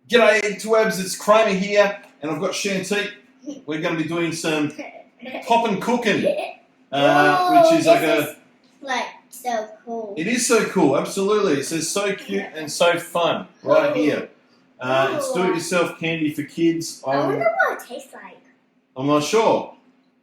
G'day interwebs, it's Kramer here, and I've got Shantique. We're going to be doing some Popin'Cookin, which is like so cool. It is so cool, absolutely. It says so cute and so fun right here. It's do-it-yourself candy for kids. I wonder what it tastes like. I'm not sure,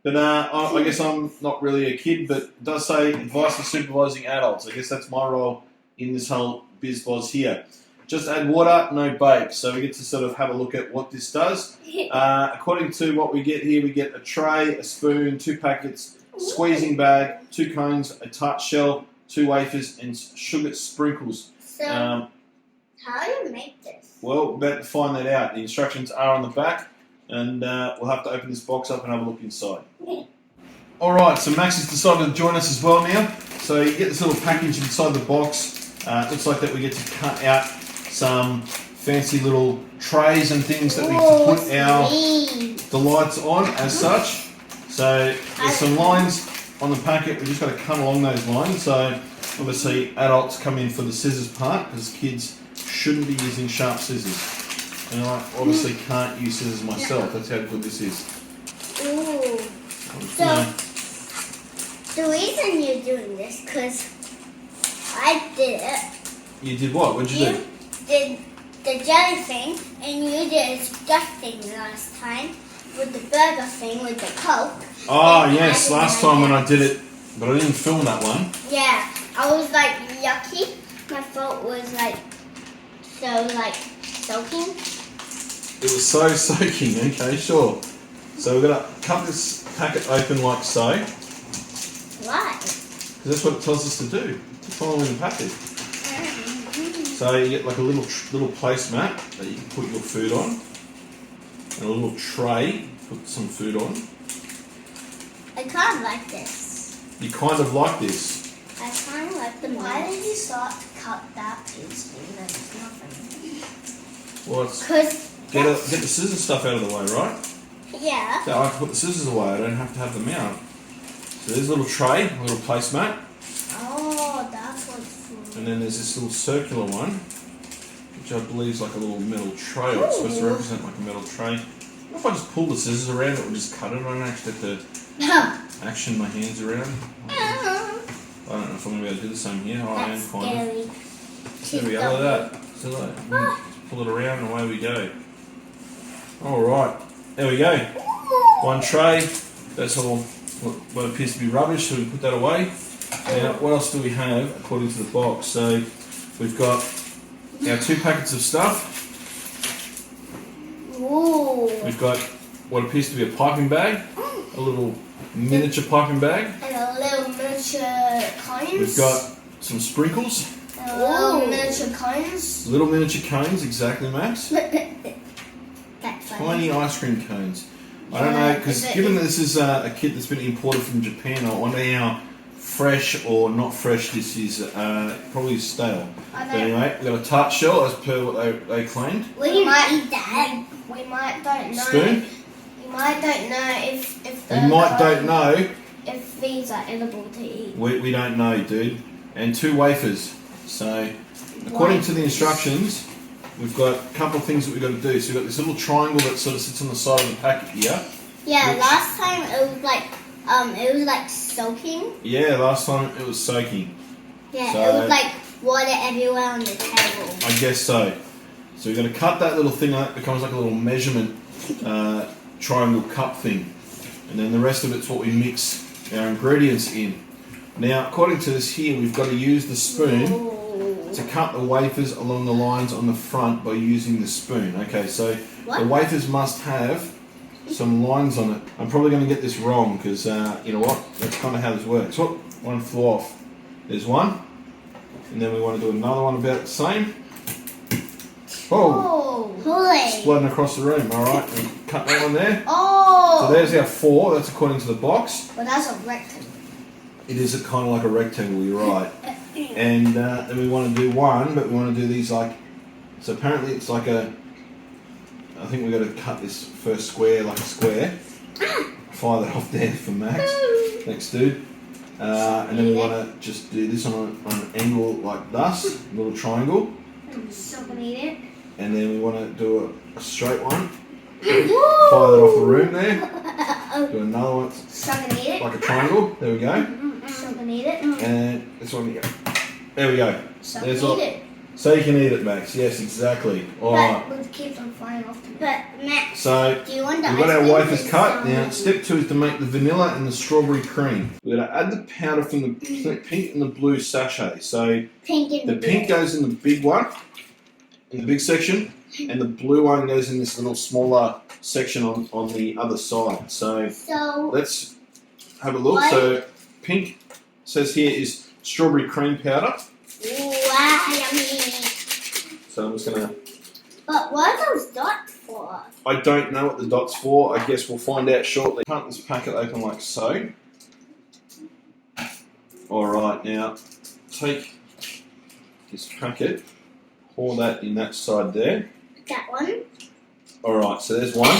but I guess I'm not really a kid, but it does say advice for supervising adults. I guess that's my role in this whole biz-boz here. Just add water, no bake. So we get to sort of have a look at what this does. According to what we get here, we get a tray, a spoon, 2 packets, squeezing bag, 2 cones, a tart shell, 2 wafers, and sugar sprinkles. So, how do you make this? Well, we're about to find that out. The instructions are on the back, and we'll have to open this box up and have a look inside. Alright, so Max has decided to join us as well now. So you get this little package inside the box. It looks like that we get to cut out some fancy little trays and things that we can put our delights on as such. So there's some lines on the packet. We just got to cut along those lines. So obviously adults come in for the scissors part because kids shouldn't be using sharp scissors. And I obviously can't use scissors myself. That's how good this is. Ooh. So the reason you're doing this because I did it. You did what? What did you do? Did the jelly thing, and you did a stuff thing last time with the burger thing with the Coke. Oh yes, last time when I did it, but I didn't film that one. Yeah, I was like yucky. My throat was like soaking. It was so soaking. Okay, sure. So we're gonna cut this packet open like so. Why? Because that's what it tells us to do. To follow in the packet. So you get like a little placemat that you can put your food on, and a little tray to put some food on. I kind of like this. You kind of like this. I kind of like the. Why did you start to cut that piece thing? That's nothing. Well, it's get the scissors stuff out of the way, right? Yeah. So I can put the scissors away. I don't have to have them out. So there's a little tray, a little placemat. Oh, that's what's. And then there's this little circular one, which I believe is like a little metal tray, or it's supposed to represent like a metal tray. What if I just pull the scissors around, it will just cut it? I don't actually have to action my hands around. I don't know if I'm going to be able to do the same here. Oh, I am kind of. There we go, look at that. So just pull it around and away we go. Alright, there we go. One tray, that's all what appears to be rubbish, so we put that away. Now, what else do we have according to the box? So, we've got our 2 packets of stuff. Ooh. We've got what appears to be a piping bag, a little miniature piping bag. And a little miniature cones. We've got some sprinkles. And little miniature cones. Little miniature cones, exactly, Max. That's funny. Tiny ice cream cones. I don't know, because given that this is a kit that's been imported from Japan, I wonder how fresh or not fresh this is. Probably stale. But anyway, we've got a tart shell as per what they claimed. We might eat that. We might don't know. Spoon? We might don't know if don't know if these are edible to eat. We don't know, dude. And 2 wafers. So, according to the instructions, we've got a couple of things that we've got to do. So we've got this little triangle that sort of sits on the side of the packet here. Yeah, last time it was like soaking. Yeah, last time it was soaking. Yeah, so, it was like water everywhere on the table. I guess so. So we're going to cut that little thing out. It becomes like a little measurement triangle cup thing. And then the rest of it's what we mix our ingredients in. Now, according to this here, we've got to use the spoon to cut the wafers along the lines on the front by using the spoon. Okay, so the wafers must have some lines on it. I'm probably going to get this wrong because, you know what, that's kind of how this works. Whoop, one flew off. There's one. And then we want to do another one about the same. Oh! Splitting across the room, alright. Cut that one there. Oh! So there's our 4, that's according to the box. Well, that's a rectangle. It is kind of like a rectangle, you're right. And then we want to do one, but we want to do these like, so apparently it's like I think we've got to cut this first square like a square. Fire that off there for Max. Thanks, dude. And then we want to just do this on an angle like thus, a little triangle. I'm so gonna eat it. And then we want to do a straight one. Fire that off the room there. Do another one. So I'm gonna eat it. Like a triangle. There we go. So I'm gonna eat it. And this one here. There we go. So There's eat it. So you can eat it, Max. Yes, exactly. Alright. But it keeps on flying off. But Max, So do you want the we've got our ice cream wafers with cut. some- Now, step 2 is to make the vanilla and the strawberry cream. We're going to add the powder from the pink and the blue sachet. So Pink in the pink goes in the big one, in the big section, and the blue one goes in this little smaller section on the other side. So let's have a look. What? So pink says here is strawberry cream powder. Wow, yummy. So I'm just going to... But what are those dots for? I don't know what the dot's for. I guess we'll find out shortly. Cut this packet open like so. Alright, now take this packet, pour that in that side there. That one. Alright, so there's one.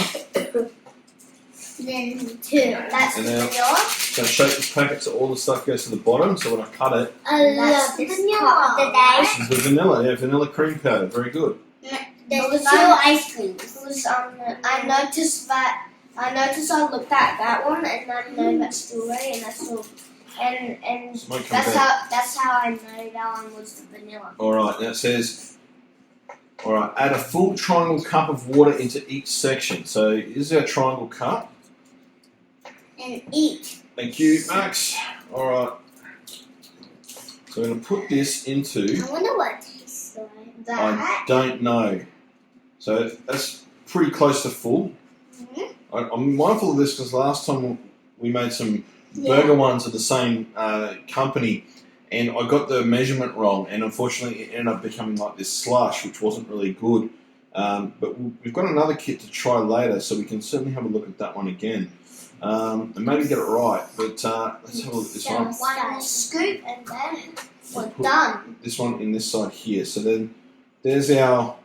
Then 2. That's And the now- vanilla. So shake this packet so all the stuff goes to the bottom. So when I cut it, I love this part of the this is the vanilla. Yeah, vanilla cream powder. Very good. There's 2 ice creams. I noticed I looked at that one and I know that's strawberry and that's all. And Smoke comes out. that's how I know that one was the vanilla. Alright, now it says, alright, add a full triangle cup of water into each section. So this is our triangle cup. And eat. Thank you, Max. Alright. So we're going to put this into... I wonder what it tastes like. I don't know. So that's pretty close to full. I'm mindful of this because last time we made some burger ones of the same company and I got the measurement wrong and unfortunately it ended up becoming like this slush which wasn't really good. But we've got another kit to try later so we can certainly have a look at that one again. And maybe get it right. But let's have a look at this one. One more scoop and then we're Put done. This one in this side here. So then there's our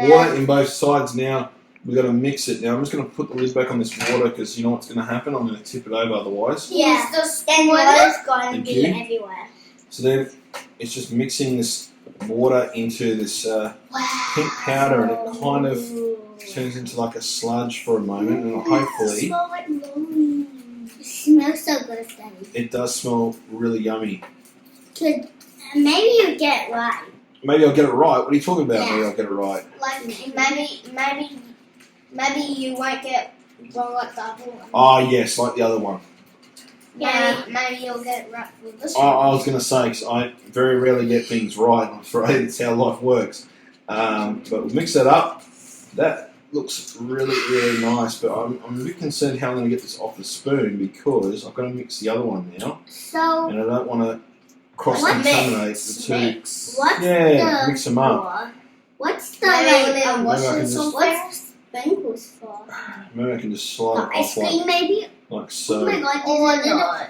water in both sides now. We've got to mix it. Now I'm just going to put the lid back on this water because you know what's going to happen? I'm going to tip it over otherwise. Yeah. Then water's going to Thank be you. everywhere. So then it's just mixing this water into this pink powder and it kind of turns into like a sludge for a moment and hopefully Smell like yummy. It smells so good, Daddy. it does smell really yummy. Maybe you get it right. Maybe I'll get it right. What are you talking about? Yeah. Maybe I'll get it right. Like maybe you won't get wrong like the other one. Ah, yes, like the other one. Maybe you'll get it right with this I one. was going to say, 'cause I very rarely get things right. I'm afraid it's how life works. But we'll mix that up. That looks really, really nice. But I'm a bit concerned how I'm going to get this off the spoon because I've got to mix the other one now. So, And I don't want to cross-contaminate the two. Mix. what's Yeah, the mix them up. What's the Maybe like, we'll wash Maybe I can this just- off what's sprinkles for? Maybe I can just The slide it ice off cream, maybe? like Oh so. my god, Or there's a little. not.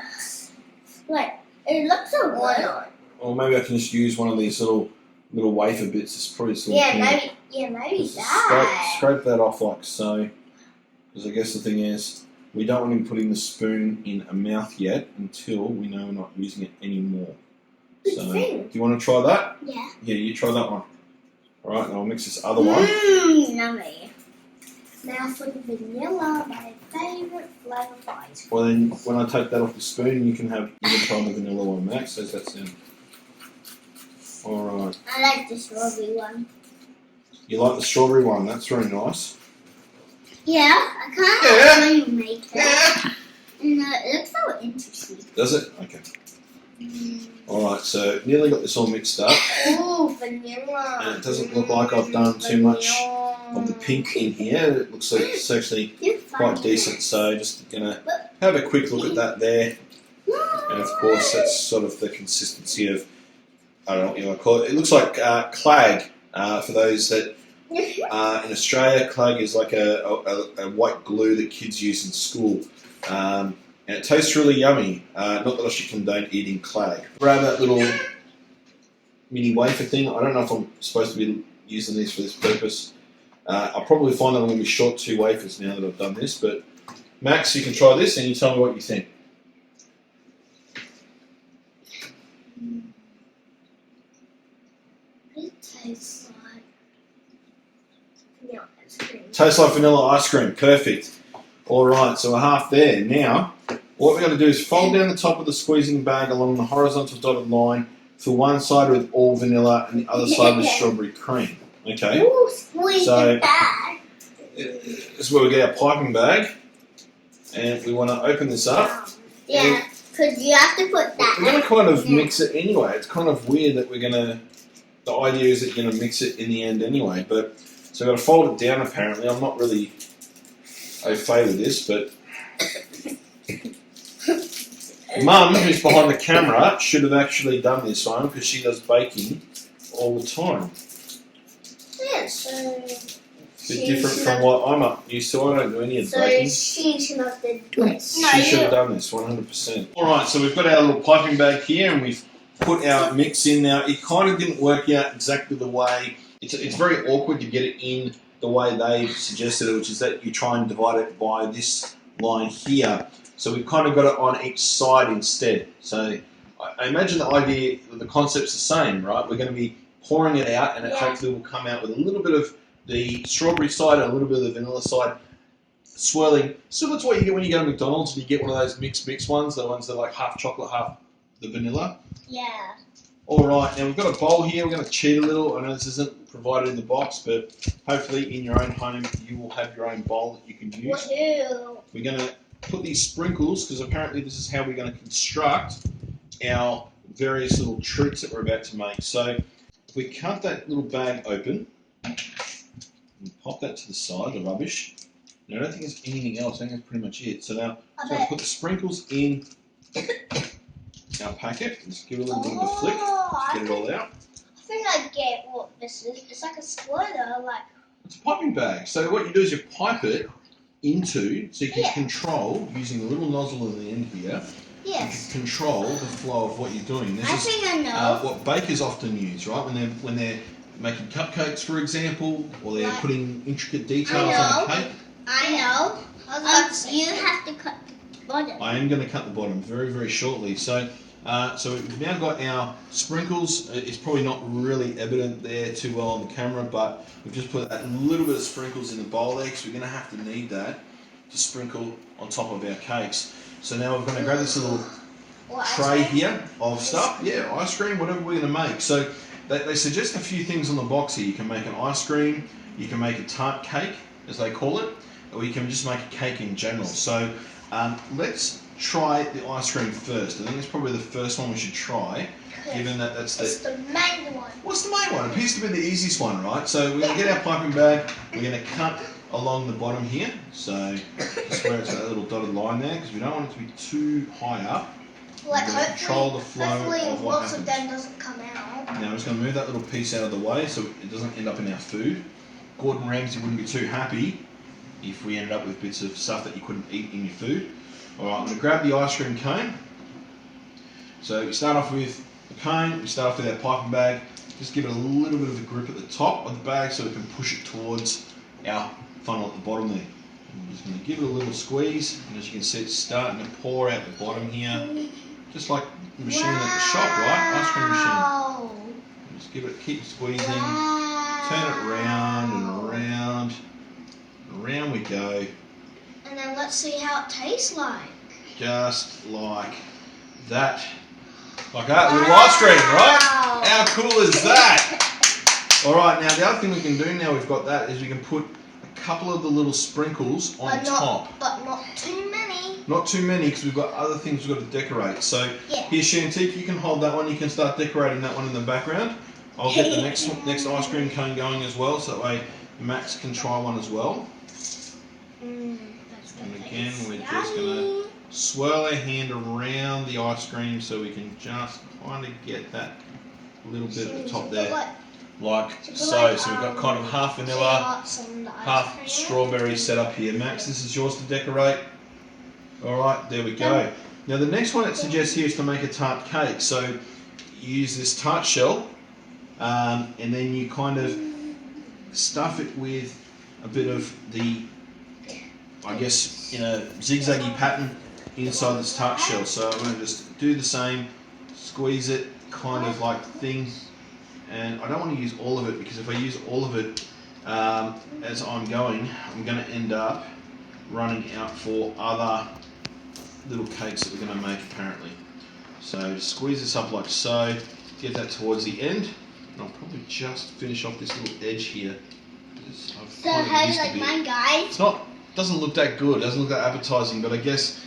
Like, it looks so Or good. not. Or maybe I can just use one of these little wafer bits. It's probably still Maybe Just that. scrape that off like so. Because I guess the thing is, we don't want him putting the spoon in a mouth yet until we know we're not using it anymore. Good So, thing. do you want to try that? Yeah. Yeah, you try that one. Alright, then I'll mix this other one. Yummy. Now for the vanilla, my favourite flavour of ice cream. Well then, when I take that off the spoon, you can try the vanilla one, Max. How's that sound? Alright. I like the strawberry one. You like the strawberry one? That's very nice. Yeah, I can't Yeah. how you make it. And it looks so interesting. Does it? Okay. Alright, so nearly got this all mixed up. Ooh, vanilla. And it doesn't look like I've done too much of the pink in here. It looks like it's actually You're quite funny. decent, so just gonna have a quick look at that there. And of course that's sort of the consistency of, I don't know what you want to call it. It looks like clag, for those that in Australia. Clag is like a white glue that kids use in school. And it tastes really yummy. Not that I should condone eating clag. Grab that little mini wafer thing. I don't know if I'm supposed to be using these for this purpose. I'll probably find that I'm going to be short 2 wafers now that I've done this. But Max, you can try this and you tell me what you think. It tastes Yeah, ice cream. Tastes like vanilla ice cream. Perfect. All right, so we're half there. Now, what we're going to do is fold down the top of the squeezing bag along the horizontal dotted line for one side with all vanilla and the other side with strawberry cream. Okay? Ooh, squeeze So- the bag. This is where we get our piping bag. And we want to open this up. Yeah, because you have to put that. We're going to kind of mix it anyway. It's kind of weird that we're going to... The idea is that you're going to mix it in the end anyway. But so I've got to fold it down apparently. I'm not really au fait with this, but... Mum, who's behind the camera, should have actually done this one because she does baking all the time. Yeah, so... A bit different from what I'm up used to. I don't do any of the So baking. she should have done this. No, She should have done this, 100%. Alright, so we've got our little piping bag here and we've put our mix in now. It kind of didn't work out exactly the way... It's very awkward to get it in the way they suggested it, which is that you try and divide it by this line here. So we've kind of got it on each side instead. So I imagine the idea, the concept's the same, right? We're going to be pouring it out and it hopefully will come out with a little bit of the strawberry side and a little bit of the vanilla side swirling. So that's what you get when you go to McDonald's and you get one of those mixed ones, the ones that are like half chocolate, half the vanilla. Yeah. Alright, now we've got a bowl here. We're going to cheat a little. I know this isn't provided in the box, but hopefully in your own home you will have your own bowl that you can use. Woohoo. We're going to put these sprinkles, because apparently this is how we're going to construct our various little treats that we're about to make. So if we cut that little bag open, and pop that to the side, the rubbish. Now I don't think there's anything else, I think that's pretty much it. So now I'm going to put the sprinkles in our packet. Just give it a little bit of a flick, just get it all out. I think I get what this is. It's like a squirter, like... It's a piping bag. So what you do is you pipe it into, so you can control, using the little nozzle in the end here, Yes. you can control the flow of what you're doing. This I is think I know. what bakers often use, right? When they're making cupcakes, for example, or they're Right. putting intricate details on a cake. I know. I was about to say You have to cut the bottom. I am going to cut the bottom very, very shortly. So we've now got our sprinkles. It's probably not really evident there too well on the camera, but we've just put a little bit of sprinkles in the bowl there because we're going to have to need that to sprinkle on top of our cakes. So now we're going to grab this little tray here of stuff. Yeah, ice cream, whatever we're going to make. So they suggest a few things on the box here. You can make an ice cream, you can make a tart cake, as they call it, or you can just make a cake in general. So let's try the ice cream first. I think it's probably the first one we should try, given that that's it's the... the main one. What's the main one? It appears to be the easiest one, right? So we're going to get our piping bag, we're going to cut along the bottom here, so just where it's that little dotted line there, because we don't want it to be too high up. Like, We're gonna control the flow hopefully of what lots of happens. them doesn't come out. Now I'm just going to move that little piece out of the way so it doesn't end up in our food. Gordon Ramsay wouldn't be too happy if we ended up with bits of stuff that you couldn't eat in your food. Alright, I'm going to grab the ice cream cone. So we start off with the cone, we start off with our piping bag. Just give it a little bit of a grip at the top of the bag so we can push it towards our funnel at the bottom there. I'm just going to give it a little squeeze, and as you can see it's starting to pour out the bottom here. Just like the machine at the shop, right? Ice cream machine. Just give it, keep squeezing, turn it round and around, and around we go, And then let's see how it tastes like. just like that. Like that, little ice cream, right? How cool is that? Alright, now the other thing we can do now we've got that is we can put a couple of the little sprinkles on top. But not too many. Not too many because we've got other things we've got to decorate. So Yeah. here, Shantique, you can hold that one. You can start decorating that one in the background. I'll get the next ice cream cone going as well, so that way Max can try one as well. And again, we're just going to swirl our hand around the ice cream so we can just kind of get that little bit at the top there, like so. So we've got kind of half vanilla, half strawberry set up here. Max, this is yours to decorate. Alright, there we go. Now the next one it suggests here is to make a tart cake. So you use this tart shell and then you kind of stuff it with a bit of the, I guess, in a zigzaggy pattern inside this tart shell. So I'm going to just do the same, squeeze it kind of like thing. And I don't want to use all of it because if I use all of it as I'm going to end up running out for other little cakes that we're going to make apparently. So squeeze this up like so, get that towards the end, and I'll probably just finish off this little edge here. So how do you like mine, guys? Doesn't look that good, doesn't look that appetizing, but I guess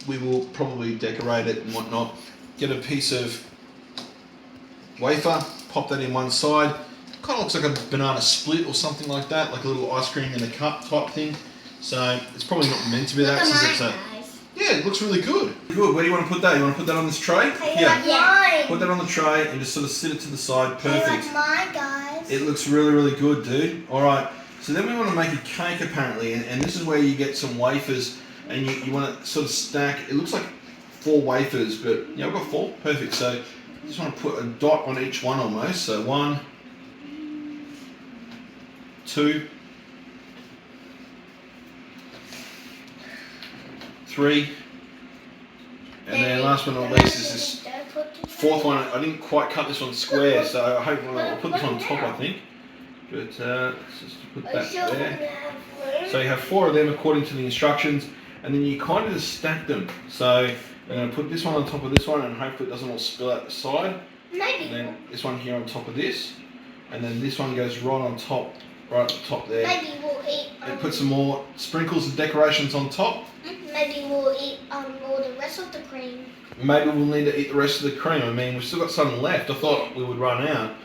we will probably decorate it and whatnot. Get a piece of wafer, pop that in one side. Kind of looks like a banana split or something like that, like a little ice cream in a cup type thing. So it's probably not meant to be that. Yeah, it looks really good. Good. Where do you want to put that? You want to put that on this tray? Yeah. Put that on the tray and just sort of sit it to the side. Perfect. Like mine, guys. It looks really, really good, dude. All right. So then we want to make a cake apparently, and this is where you get some wafers, and you want to sort of stack. It looks like 4 wafers, but yeah, I've got 4. Perfect. So I just want to put a dot on each one almost. So 1, 2, 3, and then last but not least is this 4th one. I didn't quite cut this one square, so I hope I'll put this on top, I think. But let's just put that there. So you have 4 of them according to the instructions, and then you kind of just stack them. So I'm going to put this one on top of this one, and hopefully it doesn't all spill out the side. Maybe. And then this one here on top of this, and then this one goes right on top, right at the top there. Maybe we'll eat. And put some more sprinkles and decorations on top. Maybe we'll eat all the rest of the cream. Maybe we'll need to eat the rest of the cream. I mean, we've still got some left. I thought we would run out.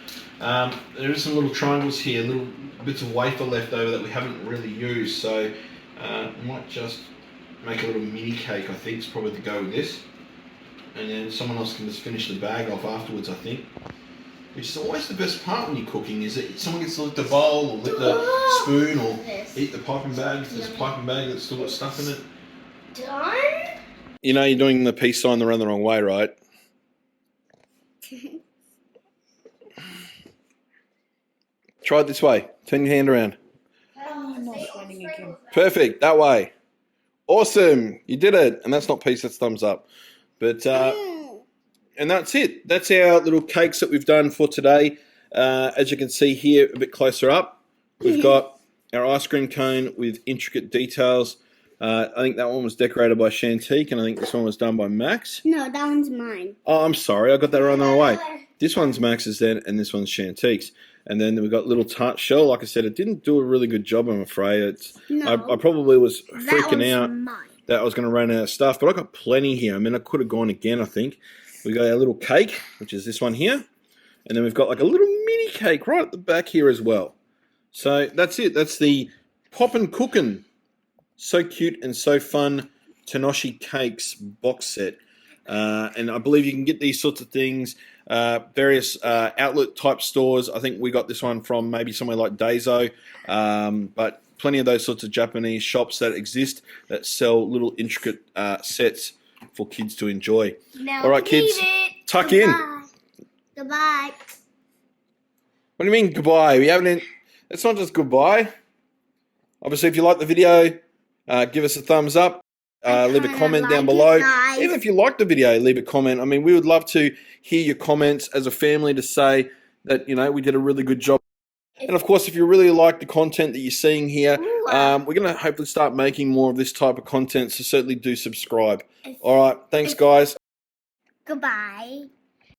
There is some little triangles here, little bits of wafer left over that we haven't really used. So we might just make a little mini cake, I think, is probably to go with this. And then someone else can just finish the bag off afterwards, I think. Which is always the best part when you're cooking, is that someone gets to lick the bowl or lick the spoon or eat the piping bag if there's a piping bag that's still got stuff in it. Done? You know you're doing the peace sign around the wrong way, right? Try it this way. Turn your hand around. Oh, I'm not running again. Perfect. That way. Awesome. You did it. And that's not peace, that's thumbs up. But and that's it. That's our little cakes that we've done for today. As you can see here, a bit closer up, we've got our ice cream cone with intricate details. I think that one was decorated by Shantique, and I think this one was done by Max. No, that one's mine. Oh, I'm sorry. I got that wrong the wrong way. This one's Max's then, and this one's Shantique's. And then we've got little tart shell. Like I said, it didn't do a really good job, I'm afraid. I probably was freaking out that I was going to run out of stuff, but I got plenty here. I mean, I could have gone again, I think. We got our little cake, which is this one here. And then we've got like a little mini cake right at the back here as well. So that's it. That's the Popin'Cookin So Cute and So Fun Tanoshii Cakes box set. And I believe you can get these sorts of things, various outlet type stores. I think we got this one from maybe somewhere like Daiso, but plenty of those sorts of Japanese shops that exist that sell little intricate sets for kids to enjoy. Now all right, kids, tuck in. Goodbye. What do you mean goodbye? We haven't. It's not just goodbye. Obviously, if you like the video, give us a thumbs up. Leave a comment down below. Even if you like the video, leave a comment. I mean, we would love to hear your comments as a family to say that, you know, we did a really good job. And of course, if you really like the content that you're seeing here, we're going to hopefully start making more of this type of content. So certainly do subscribe. All right. Thanks, guys. Goodbye.